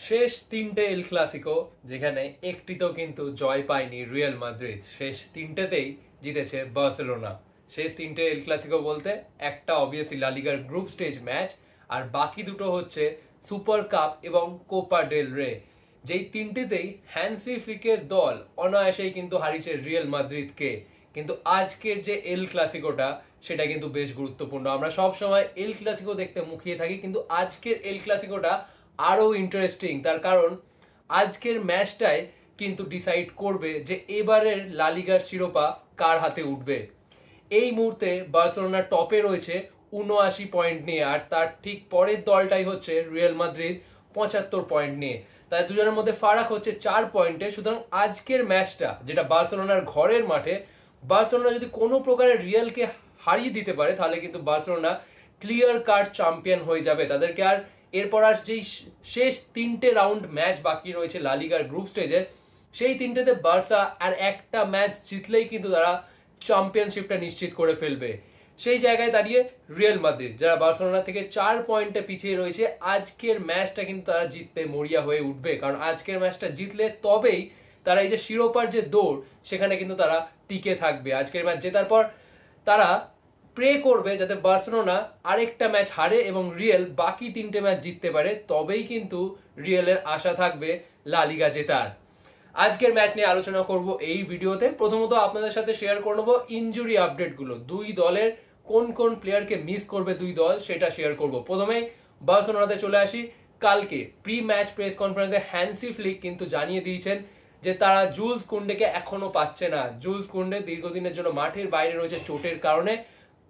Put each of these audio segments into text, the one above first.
শেষ তিনটে El Clasico যেখানে একটিতেও কিন্তু জয় পায়নি রিয়াল মাদ্রিদ, শেষ তিনটেতেই জিতেছে বার্সেলোনা। শেষ তিনটে এল ক্লাসিকো বলতে একটা অবভিয়াসলি লা লিগার গ্রুপ স্টেজ ম্যাচ, আর বাকি দুটো হচ্ছে সুপার কাপ এবং কোপা ডেল রে। যেই তিনটিতেই হ্যান্সি ফ্লিকের দল অনায়াসেই কিন্তু হারিয়েছে রিয়াল মাদ্রিদকে। কিন্তু আজকের যে এল ক্লাসিকোটা সেটা কিন্তু বেশ গুরুত্বপূর্ণ। আমরা সব সময় এল ক্লাসিকো দেখতে মুখিয়ে থাকি, কিন্তু আজকের এল ক্লাসিকোটা আরো ইন্টারেস্টিং। তার কারণ আজকের ম্যাচটাই কিন্তু ডিসাইড করবে যে এবারের লা লিগার শিরোপা কার হাতে উঠবে। এই মুহূর্তে বার্সেলোনা টপে রয়েছে ৭৯ পয়েন্ট নিয়ে, আর তার ঠিক পরের দলটাই হচ্ছে রিয়াল মাদ্রিদ ৭৫ পয়েন্ট নিয়ে। তাই দুজনের মধ্যে ফারাক হচ্ছে ৪ পয়েন্টে। সুতরাং আজকের ম্যাচটা যেটা বার্সেলোনার ঘরের মাঠে, বার্সেলোনা যদি কোনো প্রকারের রিয়ালকে হারিয়ে দিতে পারে তাহলে কিন্তু বার্সেলোনা ক্লিয়ার কাট চ্যাম্পিয়ন হয়ে যাবে। তাদেরকে আর এরপর আর যেই শেষ তিনটে রাউন্ড ম্যাচ বাকি রয়েছে লা লিগার গ্রুপ স্টেজে, সেই তিনটেতে বার্সা আর একটা ম্যাচ জিতলেই কিন্তু তারা চ্যাম্পিয়নশিপটা নিশ্চিত করে ফেলবে। সেই জায়গায় দাঁড়িয়ে রিয়াল মাদ্রিদ, যারা বার্সেলোনা থেকে ৪ পয়েন্টে পিছিয়ে রয়েছে, আজকের ম্যাচটা কিন্তু তারা জিততে মরিয়া হয়ে উঠবে। কারণ আজকের ম্যাচটা জিতলে তবেই তারা এই যে শিরোপার যে দৌড় সেখানে কিন্তু তারা টিকে থাকবে। আজকের ম্যাচ জেতার পর তারা প্রে করবে যাতে বার্সেলোনা আরেকটা ম্যাচ হারে এবং রিয়াল বাকি তিনটে ম্যাচ জিততে পারে, তবেই কিন্তু রিয়ালের আশা থাকবে লা লিগা জেতার। আজকের ম্যাচ নিয়ে আলোচনা করব এই ভিডিওতে। প্রথমত আপনাদের সাথে শেয়ার করে নেবো ইনজুরি আপডেটগুলো, দুই দলের কোন কোন প্লেয়ারকে মিস করবে দুই দল সেটা শেয়ার করব। প্রথমেই বার্সেলোনাতে চলে আসি। কালকে প্রি ম্যাচ প্রেস কনফারেন্সে হ্যান্সি ফ্লিক কিন্তু জানিয়ে দিয়েছেন যে তারা জুলস কুন্ডেকে এখনো পাচ্ছে না। জুলস কুন্ডে দীর্ঘদিনের জন্য মাঠের বাইরে রয়েছে চোটের কারণে,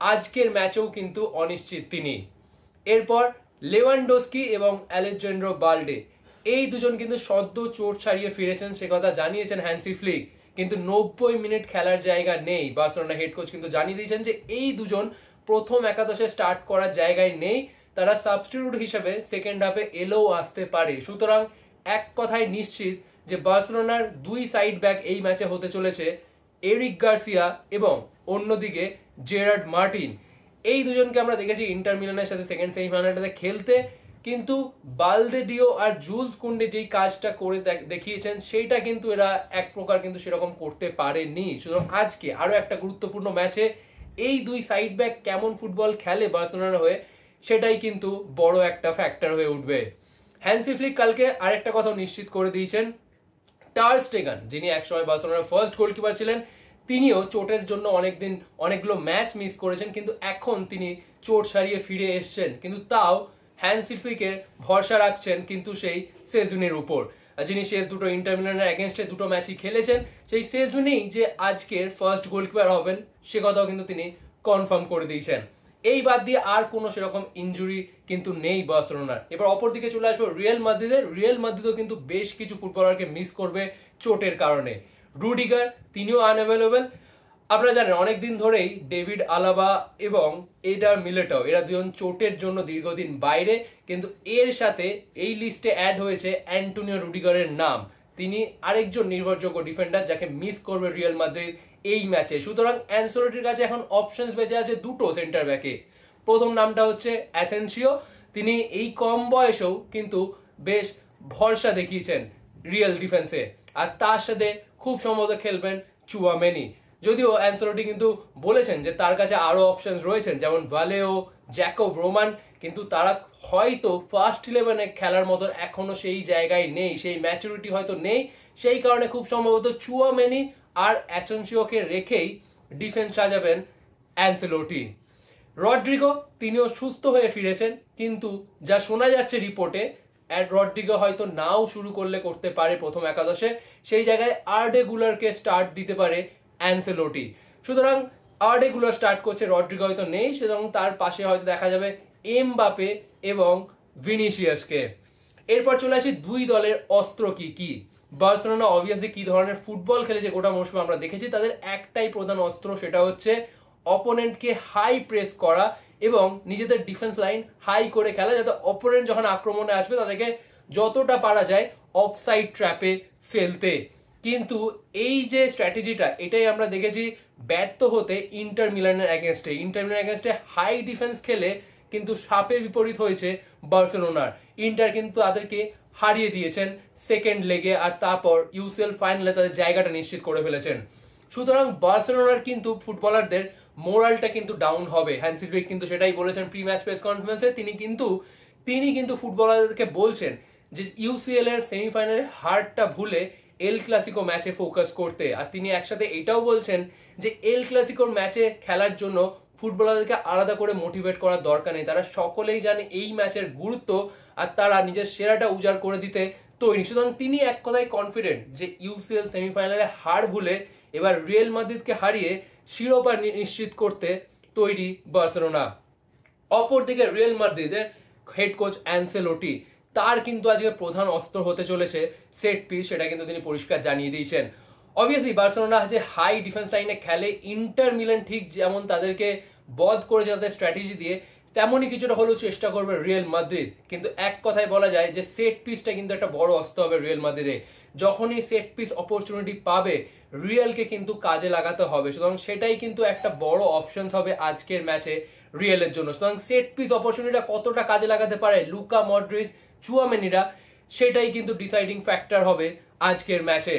আজকের ম্যাচেও কিন্তু অনিশ্চিত তিনি। এরপর লেভানডস্কি এবং আলেজান্দ্রো বালডে, এই দুজন কিন্তু সদ্য চোট ছাড়িয়ে ফিরেছেন, সে কথা জানিয়েছেন হ্যান্সি ফ্লিক। কিন্তু ৯০ মিনিট খেলার জায়গা নেই। বার্সেলোনা হেড কোচ কিন্তু জানিয়ে দিয়েছেন যে এই দুজন প্রথম একাদশে স্টার্ট করার জায়গায় নেই, তারা সাবস্টিটিউট হিসেবে সেকেন্ড হাফে এলেও আসতে পারে। সুতরাং এক কথায় নিশ্চিত যে বার্সেলোনার দুই সাইড ব্যাক এই ম্যাচে হতে চলেছে এরিক গার্সিয়া এবং অন্যদিকে জেরার্ড মার্টিন। এই দুজনকে আমরা দেখেছি ইন্টার মিলানের সাথে সেকেন্ড সেমিফাইনালটাতে খেলতে, কিন্তু বালদে ডিও আর জুলস কুন্ডে যেই কাজটা করে দেখিয়েছেন সেইটা কিন্তু এরা এক প্রকার কিন্তু সেরকম করতে পারেনি। সুতরাং আজকে আরো একটা গুরুত্বপূর্ণ ম্যাচে এই দুই সাইড ব্যাক কেমন ফুটবল খেলে বার্সেলোনার হয়ে সেটাই কিন্তু বড় একটা ফ্যাক্টর হয়ে উঠবে। হ্যান্সি ফ্লিক কালকে আরেকটা কথা নিশ্চিত করে দিয়েছেন, টার স্টেগান যিনি একসময় বার্সেলোনার ফার্স্ট গোলকিপার ছিলেন, তিনিও চোটের জন্য অনেকগুলো ম্যাচ মিস করেছেন, কিন্তু এখন তিনি চোট সারিয়ে ফিরে এসছেন। কিন্তু তাও হ্যান্সি ফ্লিকের ভরসা রাখছেন কিন্তু সেই সেজুনের উপর, যিনি শেষ দুটো ইন্টার মিলানের এগেনস্টে দুটো ম্যাচই খেলেছেন। সেই সেজুনেই যে আজকের ফার্স্ট গোলকিপার হবেন সে কথাও কিন্তু তিনি কনফার্ম করে দিয়েছেন। এই বাদ দিয়ে আর কোনো সেরকম ইনজুরি কিন্তু নেই বার্সেলোনার। এবার অপরদিকে চলে আসবো রিয়াল মাদ্রিদের। রিয়াল মাদ্রিদও কিন্তু বেশ কিছু ফুটবলারকে মিস করবে চোটের কারণে। রুডিগার তিনিও আনঅ্যাভেলেবল। আপনারা জানেন অনেকদিন ধরেই ডেভিড আলাবা এবং এডার মিলিটাও এরা দুজন চোটের জন্য দীর্ঘদিন বাইরে, কিন্তু এর সাথে এই লিস্টে অ্যাড হয়েছে অ্যান্টোনিও রুডিগারের নাম। তিনি আরেকজন নির্ভরযোগ্য ডিফেন্ডার যাকে মিস করবে রিয়াল মাদ্রিদ এই ম্যাচে। সুতরাং অ্যানসেলোটির কাছে এখন অপশনস বেঁচে আছে দুটো সেন্টার ব্যাকে। প্রথম নামটা হচ্ছে অ্যাসেনসিও, তিনি এই কম বয়সেও কিন্তু বেশ ভরসা দেখিয়েছেন রিয়াল ডিফেন্সে, আর তার সাথে খুব সম্ভবত খেলবেন চুয়ামেনি। যদিও অ্যানসেলোটি কিন্তু বলেছেন যে তার কাছে আরো অপশনস রয়েছেন যেমন ভালেও, জ্যাকব রোমান, কিন্তু তারা হয়তো ফার্স্ট 11-এ খেলার মতন এখনো সেই জায়গায় নেই, সেই ম্যাচুরিটি হয়তো নেই। সেই কারণে খুব সম্ভবত চুয়ামেনি আর অ্যাসেনসিওকে রেখেই ডিফেন্স সাজাবেন অ্যানসেলোটি। রড্রিগো তিনিও সুস্থ হয়ে ফিরেছেন, কিন্তু যা শোনা যাচ্ছে রিপোর্টে রড্রিগো হয়তো নাও শুরু করতে পারে প্রথম একাদশে, সেই জায়গায় আর্ডে গুলারকে স্টার্ট দিতে পারে অ্যানসেলোটি। সুতরাং আর্ডে গুলার স্টার্ট করছে, রড্রিগো হয়তো নেই, সুতরাং তার পাশে হয়তো দেখা যাবে এমবাপে এবং ভিনিসিয়াসকে। এরপর চলে আসি দুই দলের অস্ত্র কি কি। বার্সেলোনা অবভিয়াসলি কি ধরনের ফুটবল খেলেছে গোটা মৌসুমে আমরা দেখেছি। তাদের একটাই প্রধান অস্ত্র, সেটা হচ্ছে অপোনেন্টকে হাই প্রেস করা এবং নিজেদের ডিফেন্স লাইন হাই করে খেলা, যাতে অপোনেন্ট যখন আক্রমণে আসবে তাদেরকে যতটা পারা যায় অফসাইড ট্র্যাপে ফেলতে। কিন্তু এই যে স্ট্র্যাটেজিটা এটাই আমরা দেখেছি ব্যর্থ হতে ইন্টার মিলানের এগেনস্টে। ইন্টার মিলানের এগেনস্টে হাই ডিফেন্স খেলে কিন্তু সাপে বিপরীত হয়েছে বার্সেলোনার। ইন্টার কিন্তু তাদেরকে হারিয়ে দিয়েছেন সেকেন্ড লেগে, আর তারপর ইউসিএল ফাইনালে তাদের জায়গাটা নিশ্চিত করে ফেলেছেন। সুতরাং বার্সেলোনার কিন্তু ফুটবলারদের মোরালটা কিন্তু ডাউন হবে। হ্যান্সি ফ্লিক কিন্তু সেটাই বলেছেন প্রি ম্যাচ প্রেস কনফারেন্সে। তিনি কিন্তু ফুটবলারদেরকে বলছেন যে ইউসিএল এর সেমিফাইনালে হারটা ভুলে এল ক্লাসিকো ম্যাচে ফোকাস করতে। আর তিনি একসাথে এটাও বলছেন যে এল ক্লাসিকোর ম্যাচে খেলার জন্য ফুটবলারদেরকে আলাদা করে মোটিভেট করার দরকার নেই, তারা সকলেই জানে এই ম্যাচের গুরুত্ব আর তারা নিজের সেরাটা উজাড় করে দিতে তৈরি। সুতরাং তিনি এক কথায় কনফিডেন্ট যে ইউসিএল সেমিফাইনালে হার ভুলে এবার রিয়েল মাদ্রিদকে হারিয়ে শিরোপা নিশ্চিত করতে তৈরি বার্সেলোনা। অপরদিকে রিয়েল মাদ্রিদের হেড কোচ অ্যানসেলোটি, তার কিন্তু আজকে প্রধান অস্ত্র হতে চলেছে সেট পিস, সেটা কিন্তু তিনি পরিষ্কার জানিয়ে দিয়েছেন। অবভিয়াসলি বার্সেলোনা যে হাই ডিফেন্স লাইনে খেলে, ইন্টার মিলান ঠিক যেমন তাদেরকে বধ করেছে তাদের স্ট্র্যাটেজি দিয়ে, তেমনই কিছুটা হলেও চেষ্টা করবে রিয়েল মাদ্রিদ। কিন্তু এক কথায় বলা যায় যে সেট পিসটা কিন্তু একটা বড় অস্ত্র হবে রিয়েল মাদ্রিদে। যখনই সেট পিস অপরচুনিটি পাবে রিয়েলকে কিন্তু কাজে লাগাতে হবে, সুতরাং সেটাই কিন্তু একটা বড় অপশন হবে আজকের ম্যাচে রিয়েলের জন্য। সুতরাং সেট পিস অপরচুনিটিটা কতটা কাজে লাগাতে পারে লুকা মডরিচ, চুয়ামেনিরা, সেটাই কিন্তু ডিসাইডিং ফ্যাক্টর হবে আজকের ম্যাচে।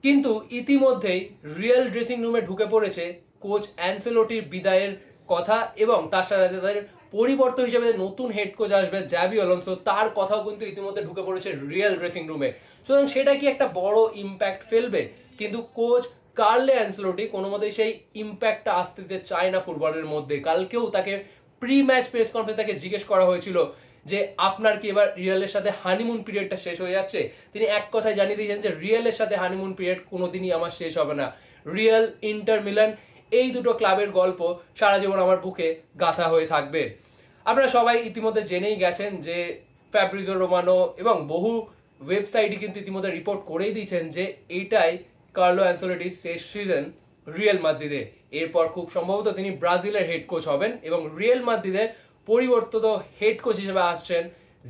কিন্তু ইতিমধ্যেই রিয়েল ড্রেসিং রুমে ঢুকে পড়েছে কোচ অ্যানসেলোটির বিদায়ের কথা, এবং তার সাথে তাদের পরিবর্তন হিসেবে নতুন হেড কোচ আসবে জাভি আলোনসো, তার কথাও কিন্তু ইতিমধ্যে ঢুকে পড়েছে রিয়েল ড্রেসিং রুমে। সুতরাং সেটা কি একটা বড় ইম্প্যাক্ট ফেলবে? কিন্তু কোচ কার্লো অ্যানসেলোটি কোনো মতেই সেই ইম্প্যাক্টটা আসতে দিতে চায় না ফুটবলের মধ্যে। কালকেও তাকে প্রি ম্যাচ প্রেস কনফারেন্সে তাকে জিজ্ঞেস করা হয়েছিল যে আপনার কি এবার রিয়েলের সাথে হানিমুন পিরিয়ডটা শেষ হয়ে যাচ্ছে? তিনি এক কথায় জানিয়ে দিয়েছেন যে রিয়েলের সাথে হানিমুন পিরিয়ড কোনোদিনই আমার শেষ হবে না। রিয়েল, ইন্টার মিলান, এই দুটো ক্লাবের গল্প সারা জীবন আমার বুকে গাঁথা হয়ে থাকবে। আপনারা সবাই ইতিমধ্যে জেনেই গেছেন যে ফ্যাব্রিজো রোমানো এবং বহু ওয়েবসাইটই কিন্তু ইতিমধ্যে রিপোর্ট করেই দিয়েছেন যে এইটাই কার্লো অ্যানসেলোটির শেষ সিজন রিয়েল মাদ্রিদে। এরপর খুব সম্ভবত তিনি ব্রাজিলের হেড কোচ হবেন এবং রিয়েল মাদ্রিদের পরিবর্তিত হেড কোচ হিসেবে আসছেন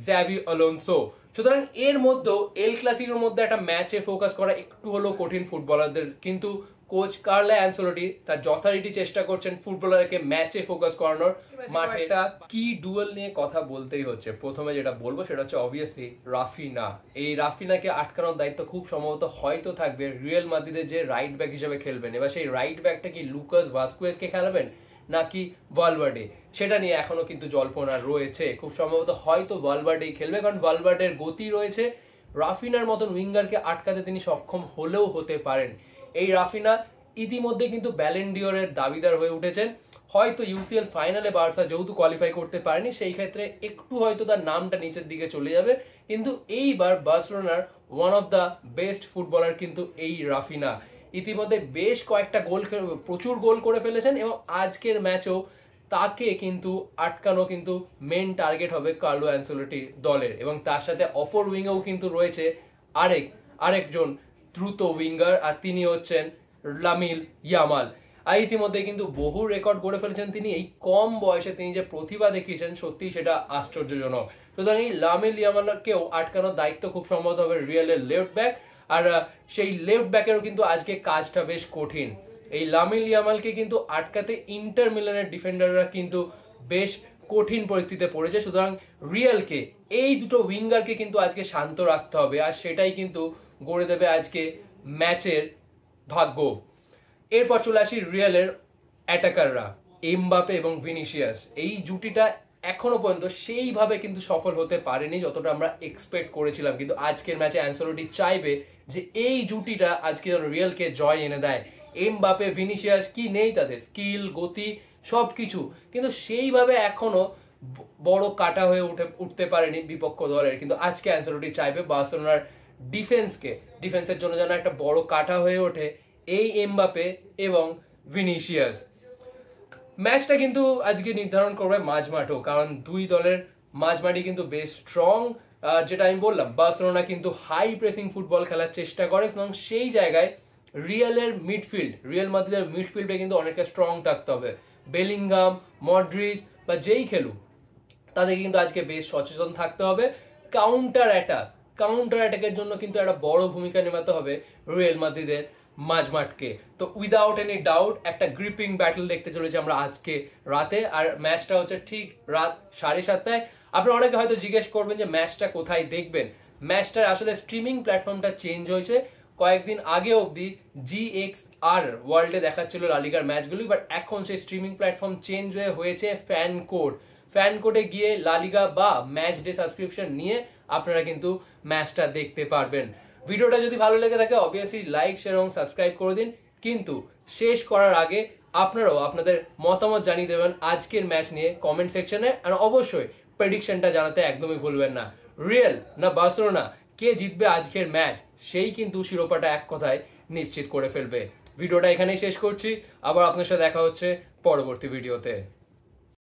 জাভি আলোনসো। সুতরাং এর মধ্যেও এল ক্লাসিকোর মধ্যে একটা ম্যাচে ফোকাস করা একটু হলেও কঠিন ফুটবলারদের, কিন্তু কোচ কার্লো অ্যানসেলোটি তার যথারীতি চেষ্টা করছেন ফুটবলারকে ম্যাচে ফোকাস করানোর। মাঠে এটা কি ডুয়েল নিয়ে কথা বলতেই হচ্ছে। প্রথমে যেটা বলবো সেটা হচ্ছে অবভিয়াসলি রাফিনা। এই রাফিনাকে আটকানোর দায়িত্ব খুব সম্ভবত হয়তো থাকবে রিয়েল মাদ্রিদের যে রাইট ব্যাক হিসেবে খেলবেন। এবার সেই রাইট ব্যাকটা কি লুকাস ভাস্কুয়েজকে খেলাবেন নাকি ভালভার্ডে, সেটা নিয়ে এখনো কিন্তু জল্পনা রয়েছে। খুব সম্ভবত হয়তো ভালভার্ডেই খেলবে, কারণ ভালভার্ডের গতি রয়েছে, রাফিনার মতন উইঙ্গারকে আটকাতে তিনি সক্ষম হলেও হতে পারেন। এই রাফিনা ইতিমধ্যে কিন্তু ব্যালেন ডিওরের দাবিদার হয়ে উঠেছেন। হয়তো ইউসিএল ফাইনালে বার্সা যেহেতু কোয়ালিফাই করতে পারেনি, সেই ক্ষেত্রে একটু হয়তো তার নামটা নিচের দিকে চলে যাবে, কিন্তু এইবার বার্সেলোনার one of the best footballer কিন্তু এই রাফিনা। ইতিমধ্যে বেশ কয়েকটা প্রচুর গোল করে ফেলেছেন এবং আজকের ম্যাচেও তাকে কিন্তু আটকানো কিন্তু মেন টার্গেট হবে কার্লো অ্যানসেলোটি দলের। এবং তার সাথে অপর উইংয়েও কিন্তু রয়েছে আরেকজন দ্রুত উইঙ্গার, আর তিনি হচ্ছেন লামিল ইয়ামাল। আর ইতিমধ্যে কিন্তু বহু রেকর্ড গড়ে ফেলেছেন তিনি। এই কম বয়সে তিনি যে প্রতিভা দেখিয়েছেন সত্যি সেটা আশ্চর্যজনক। সুতরাং এই লামিল ইয়ামালকেও আটকানোর দায়িত্ব খুব সম্ভবত হবে রিয়েলের লেফট ব্যাক, আর সেই লেফট ব্যাকেরও কিন্তু আজকে কাজটা বেশ কঠিন। এই লামিল ইয়ামালকে কিন্তু আটকাতে ইন্টার মিলানের ডিফেন্ডাররা কিন্তু বেশ কঠিন পরিস্থিতিতে পড়েছে। সুতরাং রিয়েলকে এই দুটো উইঙ্গারকে কিন্তু আজকে শান্ত রাখতে হবে, আর সেটাই কিন্তু গড়ে দেবে আজকে ম্যাচের ভাগ্য। এরপর চলে আসি রিয়েলের অ্যাটাকাররা, এমবাপে এবং ভিনিসিয়াস। এই জুটিটা এখনো পর্যন্ত সেইভাবে কিন্তু সফল হতে পারেনি যতটা আমরা এক্সপেক্ট করেছিলাম, কিন্তু আজকের ম্যাচে অ্যানসেলোটি চাইবে যে এই জুটিটা আজকে রিয়েলকে জয় এনে দেয়। এমবাপে, ভিনিসিয়াস কি নেই তাদের স্কিল, গতি সবকিছু, কিন্তু সেইভাবে এখনো বড় কাটা হয়ে উঠতে পারেনি বিপক্ষ দলের। কিন্তু আজকে অ্যানসেলোটি চাইবে বার্সেলোনার ডিফেন্সের জন্য যেন একটা বড় কাটা হয়ে ওঠে এই এমবাপে এবং ভিনিসিয়াস। ম্যাচটা কিন্তু আজকে নির্ধারণ করবে মাঝমাঠও, কারণ দুই দলের মাঝমাঠই কিন্তু বেশ স্ট্রং। যেটা আমি বললাম, বার্সেলোনা কিন্তু হাই প্রেসিং ফুটবল খেলার চেষ্টা করে, এবং সেই জায়গায় রিয়েল মাদ্রিদের মিডফিল্ডে কিন্তু অনেকটা স্ট্রং থাকতে হবে। বেলিংহাম, মডরিচ বা যেই খেলুক তাদের কিন্তু আজকে বেশ সচেতন থাকতে হবে। কাউন্টার অ্যাটাকের জন্য কিন্তু একটা বড় ভূমিকা নেওয়াতে হবে রিয়েল মাদ্রিদের মাঝমাঠকে। তো উইদাউট এনি ডাউট একটা গ্রিপিং ব্যাটল দেখতে চলেছে আমরা আজকে রাতে, আর ম্যাচটা হচ্ছে ঠিক রাত 7:30টায়। আপনারা অনেকে হয়তো জিজ্ঞেস করবেন যে ম্যাচটা কোথায় দেখবেন, ম্যাচটার আসলে স্ট্রিমিং প্ল্যাটফর্মটা চেঞ্জ হয়েছে। কয়েকদিন আগে অবধি GXR ওয়ার্ল্ডে দেখাচ্ছিল লালিগার ম্যাচগুলি, বাট এখন সেই স্ট্রিমিং প্ল্যাটফর্ম চেঞ্জ হয়েছে ফ্যান কোডে গিয়ে লালিগা বা ম্যাচ ডে সাবস্ক্রিপশন নিয়ে আপনারা কিন্তু ম্যাচটা দেখতে পারবেন। ভিডিওটা যদি ভালো লেগে থাকে অবভিয়াসলি লাইক, শেয়ার এবং সাবস্ক্রাইব করে দিন। কিন্তু শেষ করার আগে আপনারাও আপনাদের মতামত জানিয়ে দেবেন আজকের ম্যাচ নিয়ে কমেন্ট সেকশনে, আর অবশ্যই প্রেডিকশনটা জানাতে একদমই ভুলবেন না। রিয়েল না বার্সেলোনা, কে জিতবে আজকের ম্যাচ সেই কিন্তু শিরোপাটা এক কথায় নিশ্চিত করে ফেলবে। ভিডিওটা এখানেই শেষ করছি, আবার আপনার সাথে দেখা হচ্ছে পরবর্তী ভিডিওতে।